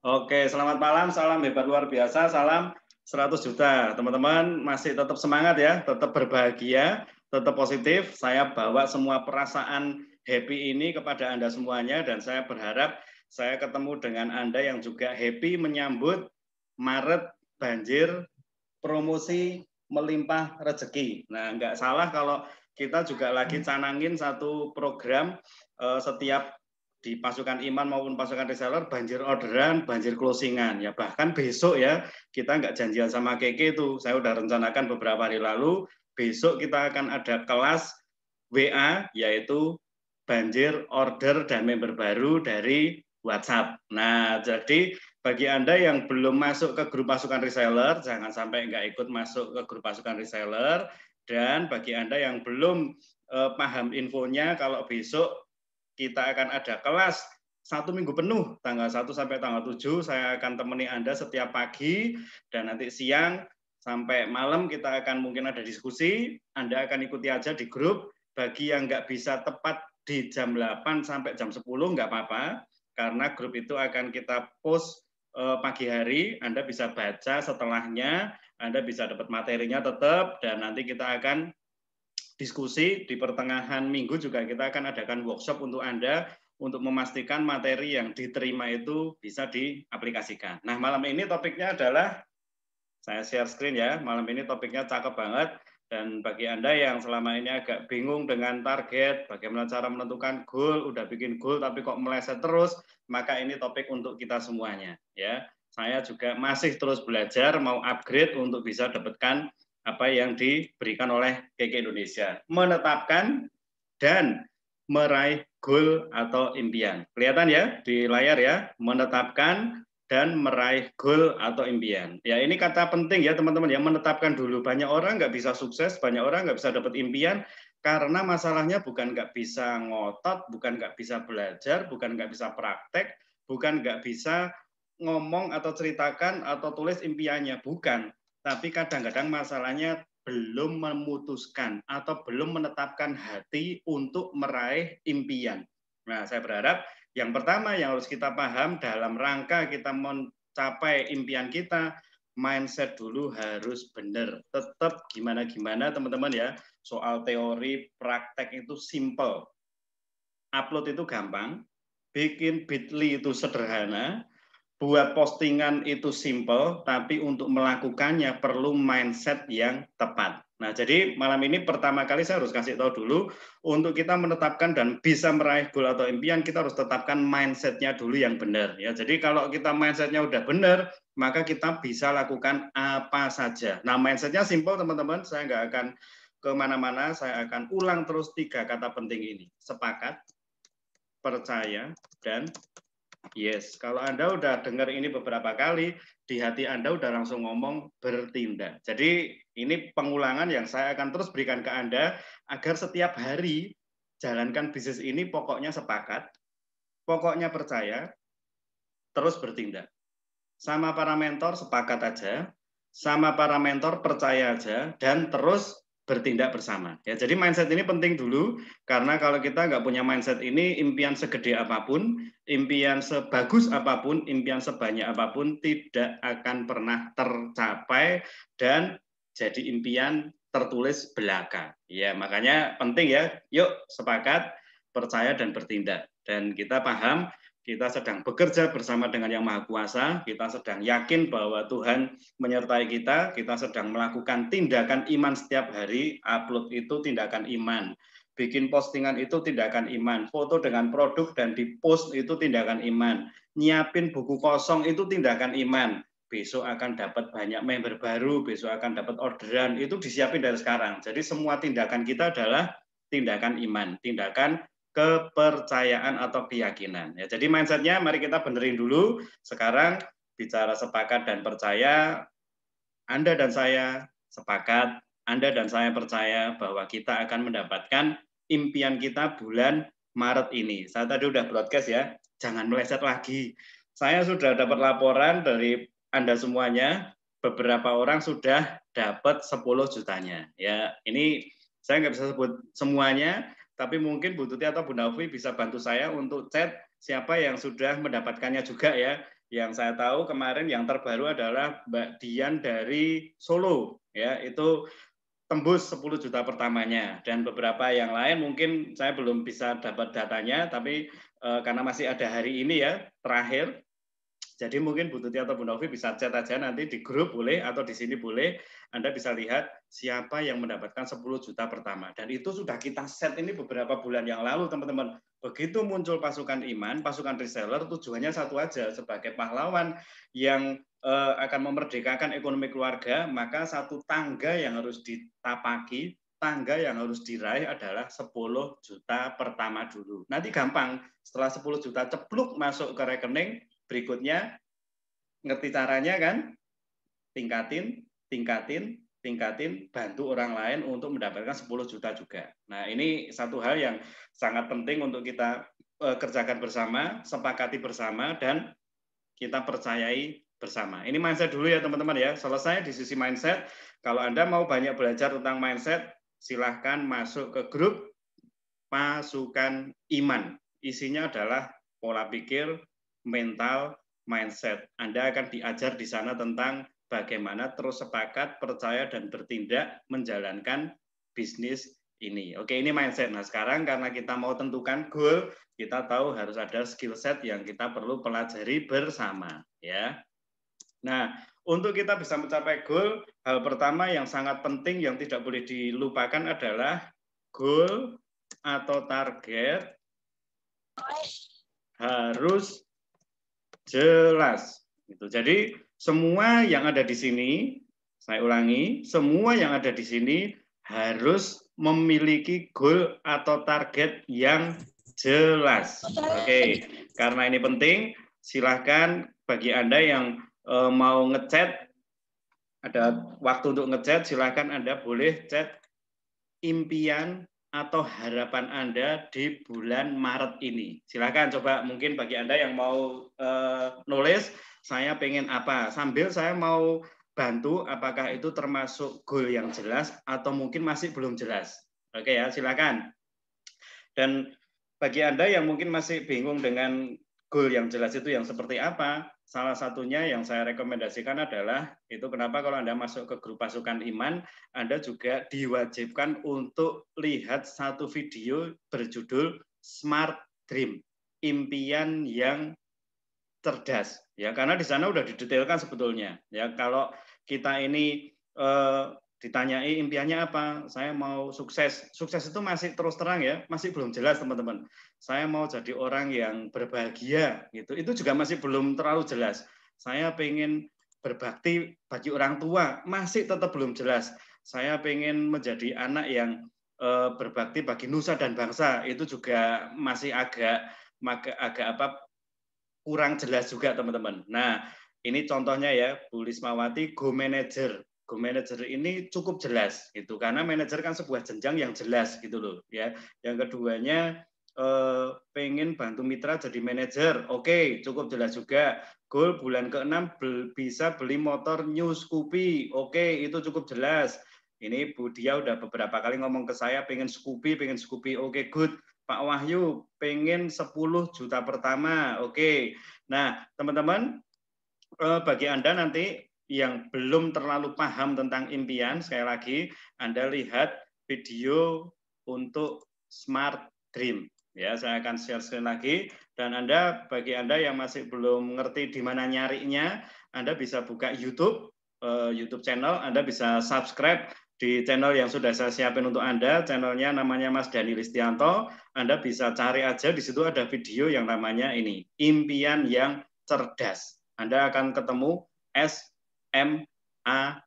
Oke, selamat malam, salam hebat luar biasa, salam 100 juta. Teman-teman masih tetap semangat ya, tetap berbahagia, tetap positif. Saya bawa semua perasaan happy ini kepada Anda semuanya dan saya berharap saya ketemu dengan Anda yang juga happy menyambut Maret banjir, promosi melimpah rezeki. Nah, nggak salah kalau kita juga lagi canangin satu program setiap di pasukan iman maupun pasukan reseller banjir orderan, banjir closingan. Ya bahkan besok ya kita nggak janjian sama Keke itu. Saya udah rencanakan beberapa hari lalu. Besok kita akan ada kelas WA yaitu banjir order dan member baru dari WhatsApp. Nah, jadi bagi Anda yang belum masuk ke grup pasukan reseller, jangan sampai nggak ikut masuk ke grup pasukan reseller. Dan bagi Anda yang belum paham infonya, kalau besok kita akan ada kelas 1 minggu penuh, tanggal 1 sampai tanggal 7, saya akan temani Anda setiap pagi, dan nanti siang sampai malam kita akan mungkin ada diskusi, Anda akan ikuti aja di grup, bagi yang nggak bisa tepat di jam 8 sampai jam 10, nggak apa-apa, karena grup itu akan kita post pagi hari, Anda bisa baca setelahnya, Anda bisa dapat materinya tetap, dan nanti kita akan diskusi di pertengahan minggu juga kita akan adakan workshop untuk Anda untuk memastikan materi yang diterima itu bisa diaplikasikan. Nah, malam ini topiknya adalah, saya share screen ya, malam ini topiknya cakep banget, dan bagi Anda yang selama ini agak bingung dengan target, bagaimana cara menentukan goal, udah bikin goal tapi kok meleset terus, maka ini topik untuk kita semuanya. Ya, saya juga masih terus belajar, mau upgrade untuk bisa dapatkan apa yang diberikan oleh KK Indonesia. Menetapkan dan meraih goal atau impian. Kelihatan ya di layar ya, menetapkan dan meraih goal atau impian. Ya ini kata penting ya teman-teman ya, menetapkan dulu. Banyak orang nggak bisa sukses, banyak orang nggak bisa dapat impian, karena masalahnya bukan nggak bisa ngotot, bukan nggak bisa belajar, bukan nggak bisa praktek, bukan nggak bisa ngomong atau ceritakan atau tulis impiannya, bukan. Tapi kadang-kadang masalahnya belum memutuskan atau belum menetapkan hati untuk meraih impian. Nah, saya berharap yang pertama yang harus kita paham dalam rangka kita mencapai impian kita, mindset dulu harus benar. Tetap gimana-gimana teman-teman ya, soal teori praktek itu simple. Upload itu gampang, bikin Bitly itu sederhana, buat postingan itu simple, tapi untuk melakukannya perlu mindset yang tepat. Nah, jadi malam ini pertama kali saya harus kasih tahu dulu, untuk kita menetapkan dan bisa meraih goal atau impian, kita harus tetapkan mindset-nya dulu yang benar. Ya, jadi kalau kita mindset-nya udah benar, maka kita bisa lakukan apa saja. Nah, mindset-nya simple, teman-teman. Saya nggak akan kemana-mana, saya akan ulang terus 3 kata penting ini. Sepakat, percaya, dan yes. Kalau Anda udah dengar ini beberapa kali, di hati Anda udah langsung ngomong bertindak. Jadi ini pengulangan yang saya akan terus berikan ke Anda, agar setiap hari jalankan bisnis ini pokoknya sepakat, pokoknya percaya, terus bertindak. Sama para mentor sepakat aja, sama para mentor percaya aja, dan terus bertindak bersama. Ya, jadi mindset ini penting dulu, karena kalau kita nggak punya mindset ini, impian segede apapun, impian sebagus apapun, impian sebanyak apapun, tidak akan pernah tercapai, dan jadi impian tertulis belaka. Ya, makanya penting ya, yuk sepakat, percaya, dan bertindak. Dan kita paham, kita sedang bekerja bersama dengan Yang Maha Kuasa, kita sedang yakin bahwa Tuhan menyertai kita, kita sedang melakukan tindakan iman setiap hari, upload itu tindakan iman, bikin postingan itu tindakan iman, foto dengan produk dan di-post itu tindakan iman, nyiapin buku kosong itu tindakan iman, besok akan dapat banyak member baru, besok akan dapat orderan, itu disiapin dari sekarang. Jadi semua tindakan kita adalah tindakan iman, tindakan kepercayaan atau keyakinan. Ya, jadi mindsetnya mari kita benerin dulu. Sekarang bicara sepakat dan percaya, Anda dan saya sepakat, Anda dan saya percaya bahwa kita akan mendapatkan impian kita bulan Maret ini. Saya tadi udah broadcast ya, jangan meleset lagi. Saya sudah dapat laporan dari Anda semuanya, beberapa orang sudah dapat 10 jutanya. Ya, ini saya nggak bisa sebut semuanya, tapi mungkin Bu Tuti atau Bu Nafi bisa bantu saya untuk chat siapa yang sudah mendapatkannya juga ya. Yang saya tahu kemarin yang terbaru adalah Mbak Dian dari Solo, ya, itu tembus 10 juta pertamanya, dan beberapa yang lain mungkin saya belum bisa dapat datanya, tapi karena masih ada hari ini ya terakhir, jadi mungkin Bu Tuti atau Bu Novi bisa chat aja nanti di grup boleh atau di sini boleh, Anda bisa lihat siapa yang mendapatkan 10 juta pertama, dan itu sudah kita set ini beberapa bulan yang lalu teman-teman. Begitu muncul pasukan iman, pasukan reseller, tujuannya satu aja, sebagai pahlawan yang akan memerdekakan ekonomi keluarga, maka satu tangga yang harus ditapaki, tangga yang harus diraih adalah 10 juta pertama dulu. Nanti gampang, setelah 10 juta cepluk masuk ke rekening, berikutnya ngerti caranya kan? Tingkatin, tingkatin, tingkatin, bantu orang lain untuk mendapatkan 10 juta juga. Nah, ini satu hal yang sangat penting untuk kita kerjakan bersama, sepakati bersama, dan kita percayai bersama. Ini mindset dulu ya teman-teman ya. Selesai di sisi mindset. Kalau Anda mau banyak belajar tentang mindset, silahkan masuk ke grup Pasukan Iman. Isinya adalah pola pikir, mental, mindset. Anda akan diajar di sana tentang bagaimana terus sepakat, percaya, dan bertindak menjalankan bisnis ini. Oke, ini mindset. Nah, sekarang karena kita mau tentukan goal, kita tahu harus ada skill set yang kita perlu pelajari bersama, ya. Nah, untuk kita bisa mencapai goal, hal pertama yang sangat penting yang tidak boleh dilupakan adalah goal atau target harus jelas. Jadi semua yang ada di sini, saya ulangi, semua yang ada di sini harus memiliki goal atau target yang jelas. Oke, karena ini penting, silahkan bagi Anda yang mau ngechat, ada waktu untuk ngechat, silahkan Anda boleh chat impian atau harapan Anda di bulan Maret ini. Silakan coba, mungkin bagi Anda yang mau nulis, saya pengen apa, sambil saya mau bantu apakah itu termasuk goal yang jelas atau mungkin masih belum jelas. Oke ya, silakan. Dan bagi Anda yang mungkin masih bingung dengan goal yang jelas itu yang seperti apa, salah satunya yang saya rekomendasikan adalah, itu kenapa kalau Anda masuk ke grup Pasukan Iman, Anda juga diwajibkan untuk lihat satu video berjudul Smart Dream, impian yang cerdas. Ya, karena di sana udah didetailkan sebetulnya. Ya, kalau kita ini ditanyai impiannya apa, saya mau sukses. Sukses itu masih terus terang ya, masih belum jelas teman-teman. Saya mau jadi orang yang berbahagia, gitu. Itu juga masih belum terlalu jelas. Saya pengen berbakti bagi orang tua, masih tetap belum jelas. Saya pengen menjadi anak yang berbakti bagi nusa dan bangsa, itu juga masih agak apa, kurang jelas juga teman-teman. Nah, ini contohnya ya, Bu Lismawati Go Manager. Go Manager ini cukup jelas gitu, karena manajer kan sebuah jenjang yang jelas gitu loh ya. Yang keduanya pengen bantu mitra jadi manajer. Oke, cukup jelas juga. Goal bulan ke-6 bisa beli motor New Scoopy. Oke, itu cukup jelas. Ini Bu Dia udah beberapa kali ngomong ke saya pengen Scoopy, pengen Scoopy. Oke, good. Pak Wahyu pengen 10 juta pertama. Oke. Nah, teman-teman, bagi Anda nanti yang belum terlalu paham tentang impian, sekali lagi Anda lihat video untuk Smart Dream. Ya, saya akan share sekali lagi, dan bagi Anda yang masih belum ngerti di mana nyarinya, Anda bisa buka YouTube channel, Anda bisa subscribe di channel yang sudah saya siapin untuk Anda. Channelnya namanya Mas Dhani Listianto. Anda bisa cari aja, di situ ada video yang namanya ini, impian yang cerdas. Anda akan ketemu SMART,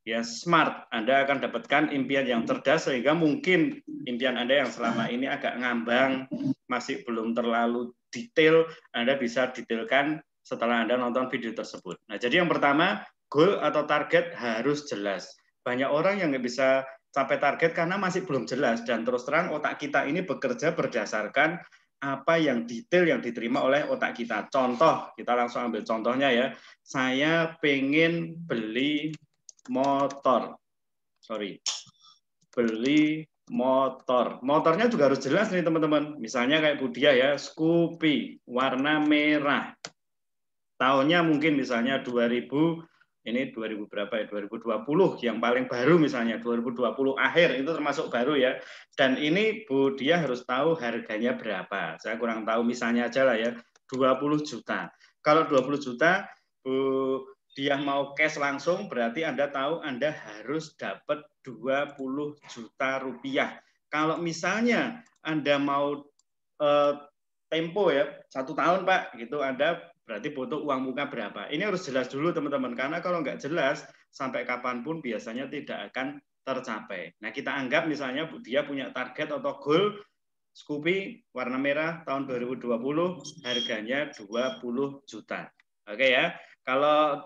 ya, smart. Anda akan dapatkan impian yang cerdas, sehingga mungkin impian Anda yang selama ini agak ngambang, masih belum terlalu detail, Anda bisa detailkan setelah Anda nonton video tersebut. Nah, jadi yang pertama, goal atau target harus jelas. Banyak orang yang nggak bisa capai target karena masih belum jelas, dan terus terang otak kita ini bekerja berdasarkan apa yang detail yang diterima oleh otak kita. Contoh, kita langsung ambil contohnya ya. Saya pengen beli motor. Beli motor. Motornya juga harus jelas nih teman-teman. Misalnya kayak Budia ya, Scoopy, warna merah. tahunnya mungkin misalnya 2000, ini 2000 berapa ya, 2020 yang paling baru misalnya, 2020 akhir itu termasuk baru ya. Dan ini Bu Dia harus tahu harganya berapa. Saya kurang tahu, misalnya aja lah ya, 20 juta. Kalau 20 juta Bu Dia mau cash langsung, berarti Anda tahu Anda harus dapat 20 juta rupiah. Kalau misalnya Anda mau tempo ya, 1 tahun Pak, gitu Anda berarti butuh uang muka berapa. Ini harus jelas dulu teman-teman, karena kalau nggak jelas, sampai kapanpun biasanya tidak akan tercapai. Nah, kita anggap misalnya dia punya target atau goal, Scoopy warna merah tahun 2020 harganya 20 juta. Oke ya, kalau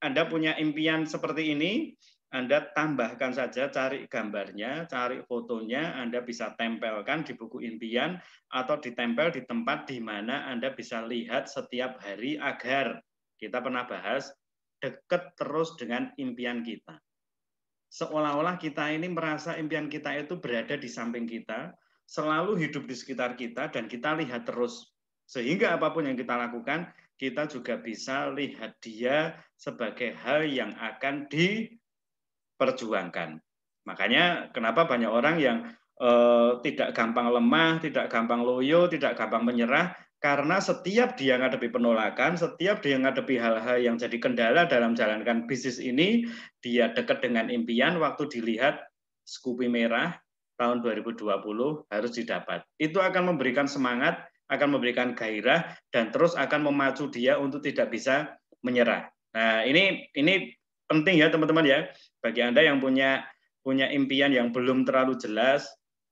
Anda punya impian seperti ini, Anda tambahkan saja, cari gambarnya, cari fotonya, Anda bisa tempelkan di buku impian atau ditempel di tempat di mana Anda bisa lihat setiap hari agar kita pernah bahas dekat terus dengan impian kita. Seolah-olah kita ini merasa impian kita itu berada di samping kita, selalu hidup di sekitar kita, dan kita lihat terus. Sehingga apapun yang kita lakukan, kita juga bisa lihat dia sebagai hal yang akan diperjuangkan. Makanya kenapa banyak orang yang tidak gampang lemah, tidak gampang loyo, tidak gampang menyerah, karena setiap dia menghadapi penolakan, setiap dia menghadapi hal-hal yang jadi kendala dalam menjalankan bisnis ini, dia dekat dengan impian, waktu dilihat Scoopy merah tahun 2020 harus didapat. Itu akan memberikan semangat, akan memberikan gairah, dan terus akan memacu dia untuk tidak bisa menyerah. Nah, ini penting ya teman-teman ya, bagi Anda yang punya impian yang belum terlalu jelas,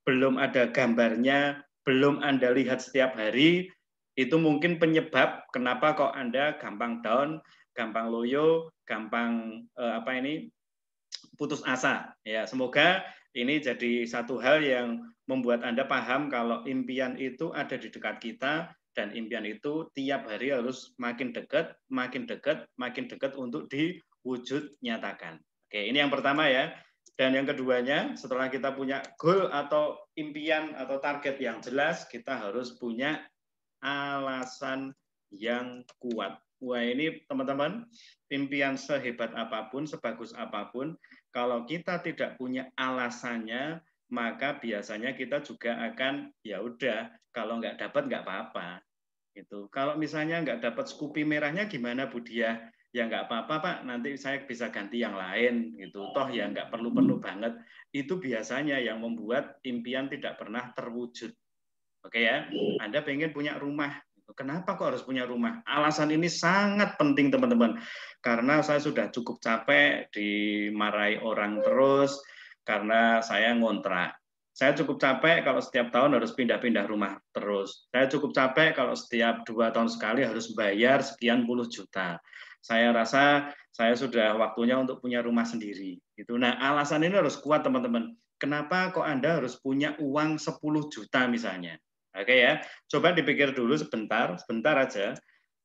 belum ada gambarnya, belum Anda lihat setiap hari, itu mungkin penyebab kenapa kok Anda gampang down, gampang loyo, gampang putus asa. Ya, semoga ini jadi satu hal yang membuat Anda paham kalau impian itu ada di dekat kita, dan impian itu tiap hari harus makin dekat, makin dekat, makin dekat untuk diwujud nyatakan. Oke, ini yang pertama ya. Dan yang keduanya, setelah kita punya goal atau impian atau target yang jelas, kita harus punya alasan yang kuat. Wah, ini teman-teman, impian sehebat apapun, sebagus apapun, kalau kita tidak punya alasannya, maka biasanya kita juga akan, ya udah, kalau nggak dapat nggak apa-apa. Gitu. Kalau misalnya nggak dapat Scoopy merahnya gimana Bu Dia? Ya nggak apa-apa Pak, nanti saya bisa ganti yang lain gitu. Toh ya nggak perlu-perlu banget. Itu biasanya yang membuat impian tidak pernah terwujud. Oke ya, Anda pengen punya rumah. Kenapa kok harus punya rumah? Alasan ini sangat penting teman-teman. Karena saya sudah cukup capek dimarahi orang terus, karena saya ngontrak. Saya cukup capek kalau setiap tahun harus pindah-pindah rumah terus. Saya cukup capek kalau setiap 2 tahun sekali harus bayar sekian puluh juta. Saya rasa saya sudah waktunya untuk punya rumah sendiri. Gitu. Nah, alasan ini harus kuat teman-teman. Kenapa kok Anda harus punya uang 10 juta misalnya? Oke ya, coba dipikir dulu sebentar aja.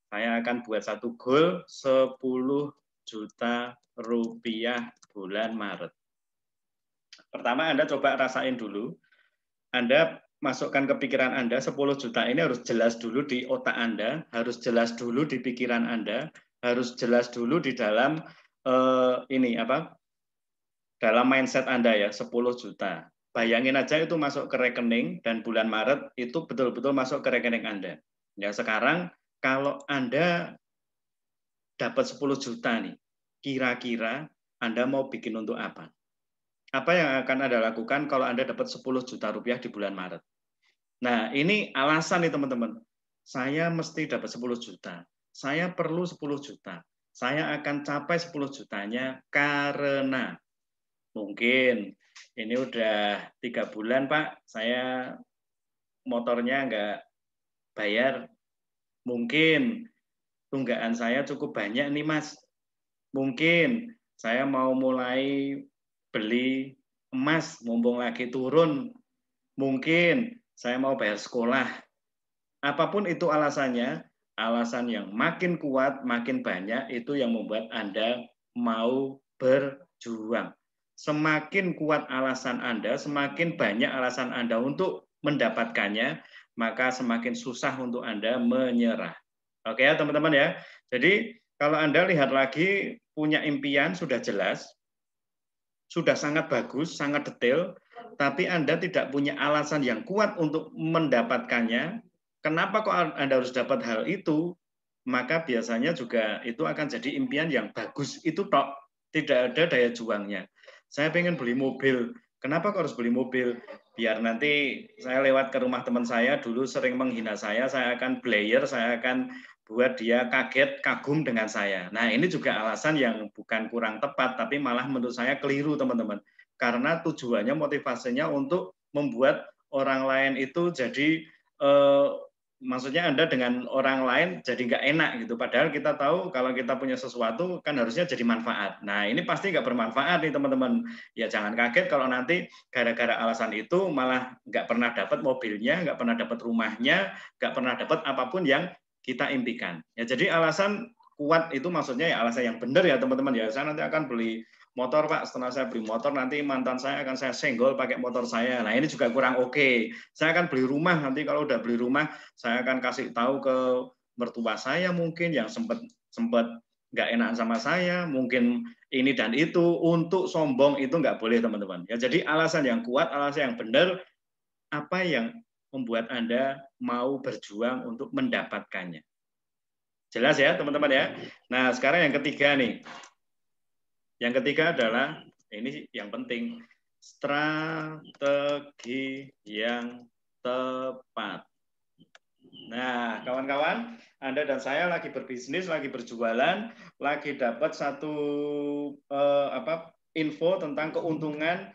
Saya akan buat satu goal 10 juta rupiah bulan Maret. Pertama Anda coba rasain dulu. Anda masukkan ke pikiran Anda, 10 juta ini harus jelas dulu di otak Anda, harus jelas dulu di pikiran Anda, harus jelas dulu di dalam dalam mindset Anda ya, 10 juta. Bayangin aja itu masuk ke rekening dan bulan Maret itu betul-betul masuk ke rekening Anda. Ya, sekarang kalau Anda dapat 10 juta nih, kira-kira Anda mau bikin untuk apa? Apa yang akan Anda lakukan kalau Anda dapat 10 juta rupiah di bulan Maret? Nah, ini alasan nih teman-teman. Saya mesti dapat 10 juta. Saya perlu 10 juta. Saya akan capai 10 jutanya karena mungkin ini udah 3 bulan Pak, saya motornya nggak bayar. Mungkin tunggakan saya cukup banyak nih Mas. Mungkin saya mau mulai beli emas, mumpung lagi turun. Mungkin saya mau bayar sekolah. Apapun itu alasannya, alasan yang makin kuat, makin banyak, itu yang membuat Anda mau berjuang. Semakin kuat alasan Anda, semakin banyak alasan Anda untuk mendapatkannya, maka semakin susah untuk Anda menyerah. Oke ya teman-teman ya. Jadi kalau Anda lihat lagi punya impian sudah jelas, sudah sangat bagus, sangat detail, tapi Anda tidak punya alasan yang kuat untuk mendapatkannya, kenapa kok Anda harus dapat hal itu? Maka biasanya juga itu akan jadi impian yang bagus itu tok, tidak ada daya juangnya. Saya pengen beli mobil, kenapa kok harus beli mobil? Biar nanti saya lewat ke rumah teman saya dulu sering menghina saya akan blayer, saya akan buat dia kaget, kagum dengan saya. Nah, ini juga alasan yang bukan kurang tepat, tapi malah menurut saya keliru, teman-teman. Karena tujuannya, motivasinya untuk membuat orang lain itu jadi maksudnya Anda dengan orang lain jadi nggak enak gitu. Padahal kita tahu kalau kita punya sesuatu kan harusnya jadi manfaat. Nah ini pasti nggak bermanfaat nih teman-teman. Ya jangan kaget kalau nanti gara-gara alasan itu malah nggak pernah dapat mobilnya, nggak pernah dapat rumahnya, nggak pernah dapat apapun yang kita impikan. Ya jadi alasan kuat itu maksudnya ya alasan yang benar ya teman-teman ya. Saya nanti akan beli motor Pak, setelah saya beli motor nanti mantan saya akan saya senggol pakai motor saya. Nah ini juga kurang oke. Saya akan beli rumah, nanti kalau udah beli rumah saya akan kasih tahu ke mertua saya mungkin yang sempat nggak enak sama saya, mungkin ini dan itu, untuk sombong itu nggak boleh teman-teman. Ya jadi alasan yang kuat, alasan yang benar, apa yang membuat Anda mau berjuang untuk mendapatkannya. Jelas ya teman-teman ya. Nah sekarang yang ketiga nih. Yang ketiga adalah, ini yang penting, strategi yang tepat. Nah, kawan-kawan, Anda dan saya lagi berbisnis, lagi berjualan, lagi dapat satu info tentang keuntungan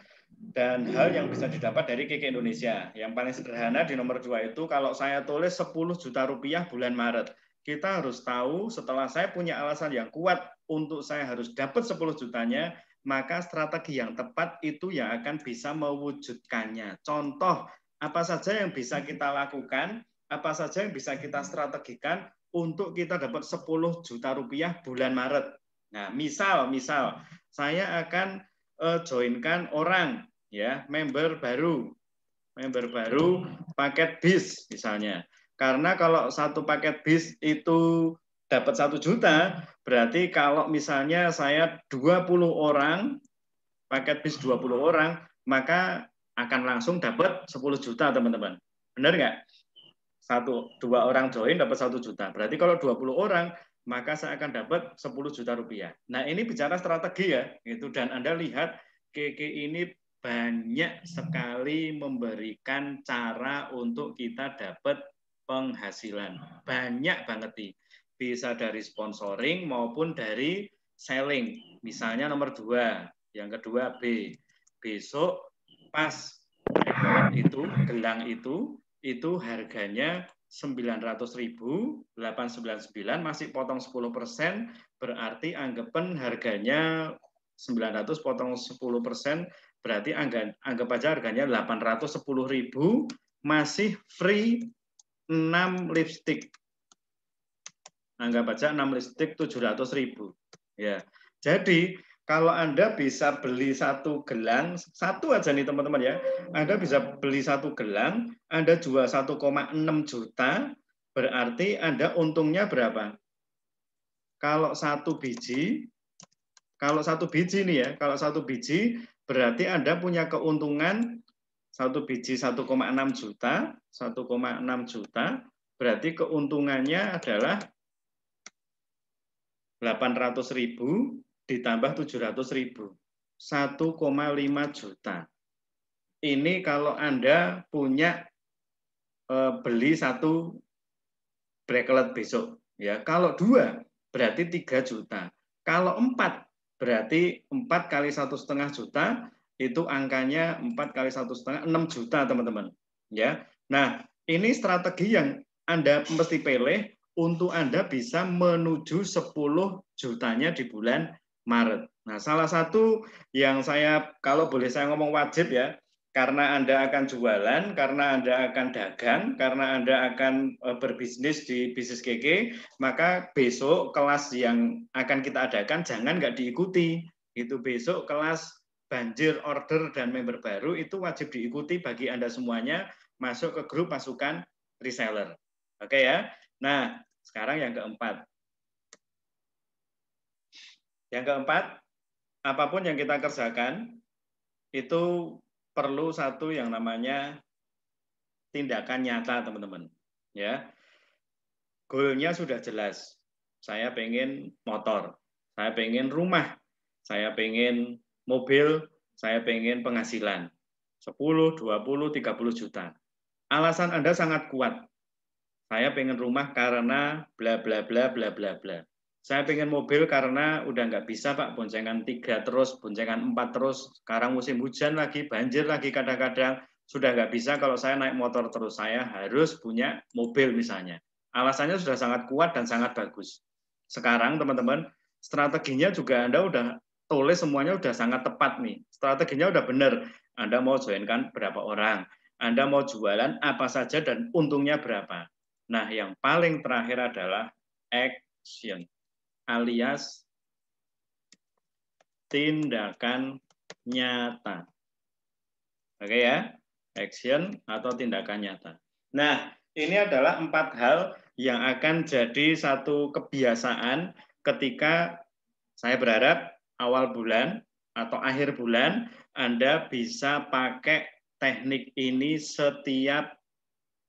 dan hal yang bisa didapat dari KK Indonesia. Yang paling sederhana di nomor 2 itu, kalau saya tulis 10 juta rupiah bulan Maret, kita harus tahu setelah saya punya alasan yang kuat untuk saya harus dapat 10 jutanya, maka strategi yang tepat itu yang akan bisa mewujudkannya. Contoh, apa saja yang bisa kita lakukan, apa saja yang bisa kita strategikan untuk kita dapat 10 juta rupiah bulan Maret. Nah, misal saya akan joinkan orang, ya, member baru paket bis misalnya. Karena kalau satu paket bis itu dapat 1 juta, berarti kalau misalnya saya 20 orang, paket bis 20 orang, maka akan langsung dapat 10 juta, teman-teman. Benar nggak? 2 orang join dapat 1 juta. Berarti kalau 20 orang, maka saya akan dapat 10 juta rupiah. Nah, ini bicara strategi ya, gitu. Dan Anda lihat, KK ini banyak sekali memberikan cara untuk kita dapat penghasilan. Banyak banget nih. Bisa dari sponsoring maupun dari selling. Misalnya nomor 2, yang kedua B. Besok pas itu, gelang itu harganya 900.000, 899 masih potong 10%, berarti anggapan harganya 900 potong 10%, berarti anggap aja harganya 810.000, masih free 6 lipstick. Anggap aja 6 lipstick 700.000. Ya. Jadi kalau Anda bisa beli satu gelang, satu aja nih teman-teman ya, Anda bisa beli satu gelang, Anda jual 1,6 juta, berarti Anda untungnya berapa? Kalau satu biji nih ya, kalau satu biji berarti Anda punya keuntungan satu biji 1,6 juta, 1,6 juta, berarti keuntungannya adalah 800.000 ditambah 700.000, 1,5 juta. Ini kalau Anda punya beli satu bracelet besok. Ya, kalau 2 berarti 3 juta. Kalau 4 berarti 4 kali 1,5 juta, itu angkanya 4 kali 1,5, 6 juta teman-teman. Ya, nah ini strategi yang Anda mesti pilih untuk Anda bisa menuju 10 jutanya di bulan Maret. Nah, salah satu yang saya, kalau boleh saya ngomong wajib ya, karena Anda akan jualan, karena Anda akan dagang, karena Anda akan berbisnis di bisnis KK, maka besok kelas yang akan kita adakan jangan nggak diikuti. Itu besok kelas banjir order dan member baru itu wajib diikuti bagi Anda semuanya, masuk ke grup pasukan reseller. Oke ya. Nah, Sekarang yang keempat. Yang keempat, apapun yang kita kerjakan, itu perlu satu yang namanya tindakan nyata, teman-teman. Ya, goalnya sudah jelas. Saya pengen motor, saya pengen rumah, saya pengen mobil, saya pengen penghasilan 10, 20, 30 juta. Alasan Anda sangat kuat. Saya pengen rumah karena bla bla bla bla bla bla. Saya pengen mobil karena udah nggak bisa Pak, boncengan 3 terus, boncengan 4 terus. Sekarang musim hujan lagi, banjir lagi kadang-kadang. Sudah nggak bisa kalau saya naik motor terus. Saya harus punya mobil misalnya. Alasannya sudah sangat kuat dan sangat bagus. Sekarang teman-teman, strateginya juga Anda udah tulis semuanya udah sangat tepat nih. Strateginya udah benar. Anda mau joinkan berapa orang, Anda mau jualan apa saja dan untungnya berapa. Nah, yang paling terakhir adalah action, alias tindakan nyata. Oke ya, action atau tindakan nyata. Nah, ini adalah 4 hal yang akan jadi satu kebiasaan ketika saya berharap awal bulan atau akhir bulan Anda bisa pakai teknik ini setiap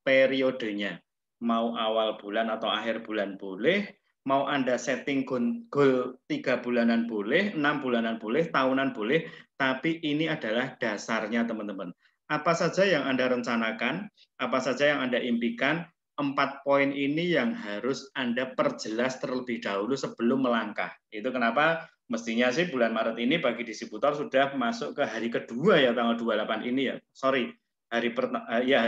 periodenya. Mau awal bulan atau akhir bulan boleh, mau Anda setting goal 3 bulanan boleh, 6 bulanan boleh, tahunan boleh, tapi ini adalah dasarnya teman-teman. Apa saja yang Anda rencanakan, apa saja yang Anda impikan, 4 poin ini yang harus Anda perjelas terlebih dahulu sebelum melangkah. Itu kenapa mestinya sih bulan Maret ini bagi distributor sudah masuk ke hari kedua ya, tanggal 28 ini ya. Sorry, hari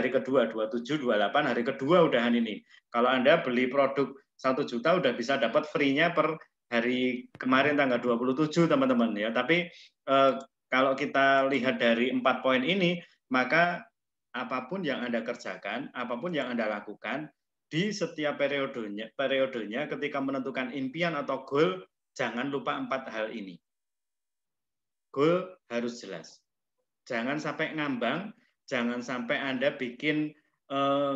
kedua 27, 28, hari kedua udahan ini. Kalau Anda beli produk 1 juta udah bisa dapat free-nya per hari kemarin tanggal 27 teman-teman ya. Tapi kalau kita lihat dari 4 poin ini, maka apapun yang Anda kerjakan, apapun yang Anda lakukan di setiap periodenya ketika menentukan impian atau goal, jangan lupa 4 hal ini. Goal harus jelas. Jangan sampai ngambang, jangan sampai Anda bikin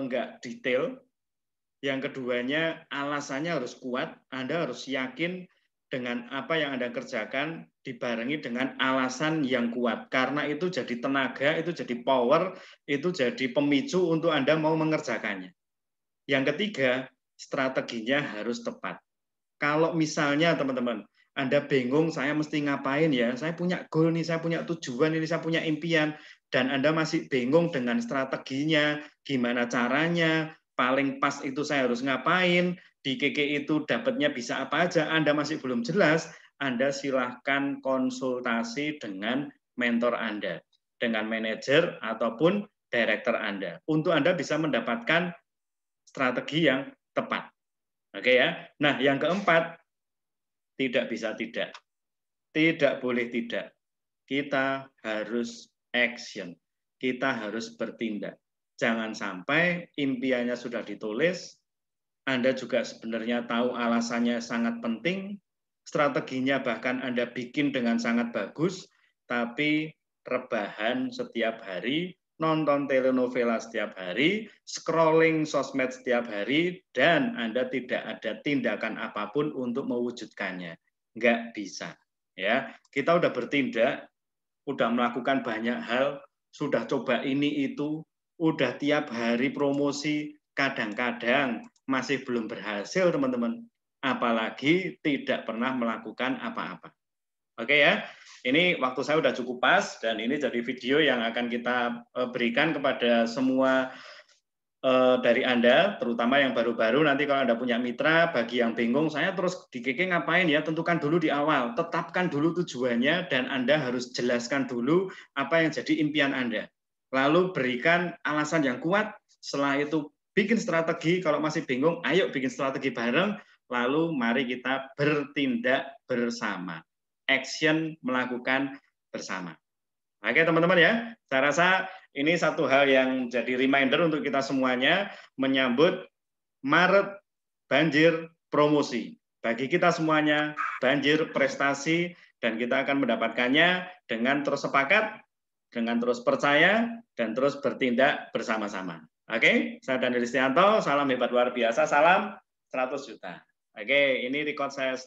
nggak detail. Yang keduanya, alasannya harus kuat. Anda harus yakin dengan apa yang Anda kerjakan dibarengi dengan alasan yang kuat. Karena itu jadi tenaga, itu jadi power, itu jadi pemicu untuk Anda mau mengerjakannya. Yang ketiga, strateginya harus tepat. Kalau misalnya teman-teman, Anda bingung saya mesti ngapain ya, saya punya goal nih, saya punya tujuan ini, saya punya impian, dan Anda masih bingung dengan strateginya, gimana caranya, paling pas itu saya harus ngapain, di KK itu dapatnya bisa apa aja, Anda masih belum jelas, Anda silahkan konsultasi dengan mentor Anda, dengan manajer ataupun director Anda, untuk Anda bisa mendapatkan strategi yang tepat. Oke ya. Nah, yang keempat, tidak bisa tidak. Tidak boleh tidak. Kita harus action. Kita harus bertindak. Jangan sampai impiannya sudah ditulis, Anda juga sebenarnya tahu alasannya sangat penting, strateginya bahkan Anda bikin dengan sangat bagus, tapi rebahan setiap hari, nonton telenovela setiap hari, scrolling sosmed setiap hari, dan Anda tidak ada tindakan apapun untuk mewujudkannya. Nggak bisa. Ya, kita udah bertindak, udah melakukan banyak hal, sudah coba ini itu, udah tiap hari promosi, kadang-kadang masih belum berhasil teman-teman. Apalagi tidak pernah melakukan apa-apa. Oke ya, ini waktu saya udah cukup pas dan ini jadi video yang akan kita berikan kepada semua dari Anda, terutama yang baru-baru. Nanti kalau Anda punya mitra, bagi yang bingung, saya terus di KK ngapain ya, tentukan dulu di awal, tetapkan dulu tujuannya dan Anda harus jelaskan dulu apa yang jadi impian Anda. Lalu berikan alasan yang kuat, setelah itu bikin strategi, kalau masih bingung, ayo bikin strategi bareng, lalu mari kita bertindak bersama. Action melakukan bersama. Oke teman-teman ya, saya rasa ini satu hal yang jadi reminder untuk kita semuanya menyambut Maret banjir promosi. Bagi kita semuanya banjir prestasi dan kita akan mendapatkannya dengan terus sepakat, dengan terus percaya, dan terus bertindak bersama-sama. Oke, saya Daniel Istianto, salam hebat luar biasa, salam 100 juta. Oke, ini record saya